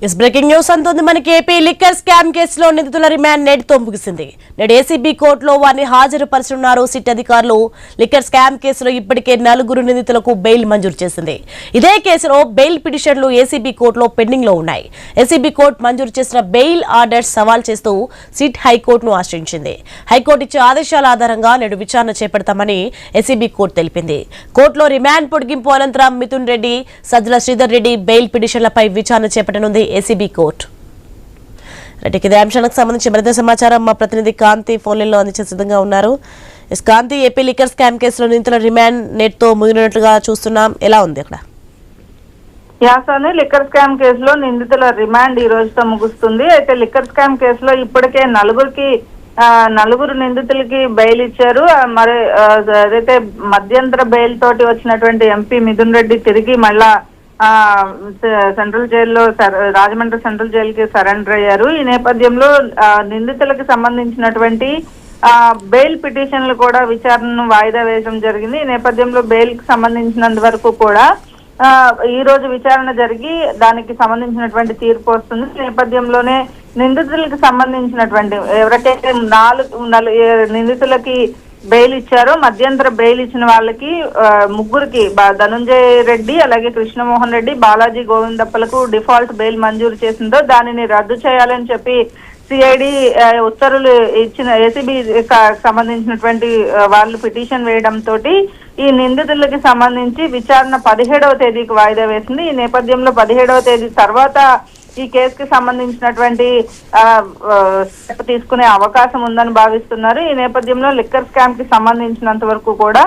इस breaking news अंतोंది మనకి AP liquor scam కేసులో నిందితుల రిమాండ్ నేటితో ముగిసింది. నేడు ఏసీబీ కోర్టులో వారిని హాజరుపరుస్తున్నారు సిట్ అధికారులు. లిక్కర్ స్కామ్ కేసులో ఇప్పటికే 4 నిందితులకు బెయిల్ మంజూరు చేసింది. ఇదే కేసులో బెయిల్ పిటిషన్లు ఏసీబీ కోర్టులో పెండింగ్ లో ఉన్నాయి. ఏసీబీ కోర్టు మంజూరు చేసిన బెయిల్ ఆర్డర్స్ సవాల్ చేస్తూ సిట్ హైకోర్టును ఆశ్రయించింది. హైకోర్టు ఇచ్చే ఆదేశాల ఆధారంగా నేడు విచారణ చేపడతామని ఏసీబీ కోర్టు తెలిపింది. కోర్టులో రిమాండ్ పొడిగింపు అనంతరం మిథున్ రెడ్డి, సజ్జల శ్రీధర్ రెడ్డి బెయిల్ పిటిషన్లపై విచారణ చేపట్టనుంది ఏసీబీ కోర్టు. ఇదే అంశానికి సంబంధించి మరింత సమాచారం మా ప్రతినిధి కాంతి ఫోన్ లైన్లో అందించే సిద్ధంగా ఉన్నారు. కాంతి, ఏపీ లిక్కర్ స్కామ్ కేసులో నిందితుల రిమాండ్ నేటితో ముగినట్లుగా చూస్తున్నాం, ఎలా ఉంది అక్కడ? యాసాని లిక్కర్ స్కామ్ కేసులో నిందితుల రిమాండ్ ఈ రోజుతో ముగుస్తుంది. అయితే లిక్కర్ స్కామ్ కేసులో ఇప్పటికే 4 నిందితులకి బెయిల్ ఇచ్చారు. మరి ఏదైతే మధ్యంతర బెయిల్ తోటి వచ్చినటువంటి ఎంపీ మిథున్ రెడ్డి తిరిగి మళ్ళా సెంట్రల్ జైల్లో రాజమండ్రి సెంట్రల్ జైలుకి సరెండర్ అయ్యారు. ఈ నేపథ్యంలో నిందితులకు సంబంధించినటువంటి బెయిల్ పిటిషన్లు కూడా విచారణను వాయిదా వేయడం జరిగింది. ఈ నేపథ్యంలో బెయిల్ కి సంబంధించినంత వరకు కూడా ఈ రోజు విచారణ జరిగి దానికి సంబంధించినటువంటి తీర్పు వస్తుంది. ఈ నేపథ్యంలోనే నిందితులకు సంబంధించినటువంటి ఎవరికైతే 4 నిందితులకి బెయిల్ ఇచ్చారో, మధ్యంతర బెయిల్ ఇచ్చిన వాళ్ళకి 3కి ధనుంజయ రెడ్డి, అలాగే కృష్ణమోహన్ రెడ్డి, బాలాజీ గోవిందప్పలకు డిఫాల్ట్ బెయిల్ మంజూరు చేసిందో దానిని రద్దు చేయాలని చెప్పి సిఐడి ఉత్తర్వులు ఇచ్చిన ఏసీబీ సంబంధించినటువంటి వాళ్ళు పిటిషన్ వేయడంతో ఈ నిందితులకి సంబంధించి విచారణ 17వ తేదీకి వాయిదా వేసింది. ఈ నేపథ్యంలో 17వ తేదీ తర్వాత ఈ కేసుకి సంబంధించినటువంటి స్టెప్ తీసుకునే అవకాశం ఉందని భావిస్తున్నారు. ఈ నేపథ్యంలో లిక్కర్ స్కామ్ కి సంబంధించినంత వరకు కూడా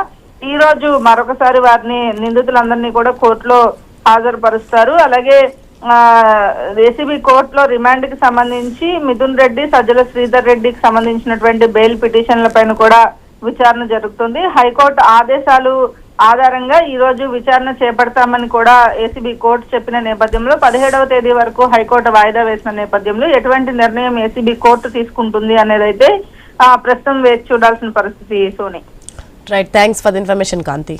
ఈ రోజు మరొకసారి వారిని నిందితులందరినీ కూడా కోర్టులో హాజరుపరుస్తారు. అలాగే ఏసీబీ కోర్టులో రిమాండ్ కి సంబంధించి మిథున్ రెడ్డి, సజ్జల శ్రీధర్ రెడ్డికి సంబంధించినటువంటి బెయిల్ పిటిషన్ల పైన కూడా విచారణ జరుగుతుంది. హైకోర్టు ఆదేశాలు ఆధారంగా ఈ రోజు విచారణ చేపడతామని కూడా ఏసీబీ కోర్టు చెప్పిన నేపథ్యంలో 17వ తేదీ వరకు హైకోర్టు వాయిదా వేసిన నేపథ్యంలో ఎటువంటి నిర్ణయం ఏసీబీ కోర్టు తీసుకుంటుంది అనేది అయితే ప్రస్తుతం వేచి చూడాల్సిన పరిస్థితి. Soni, right, thanks for the information Kanthi.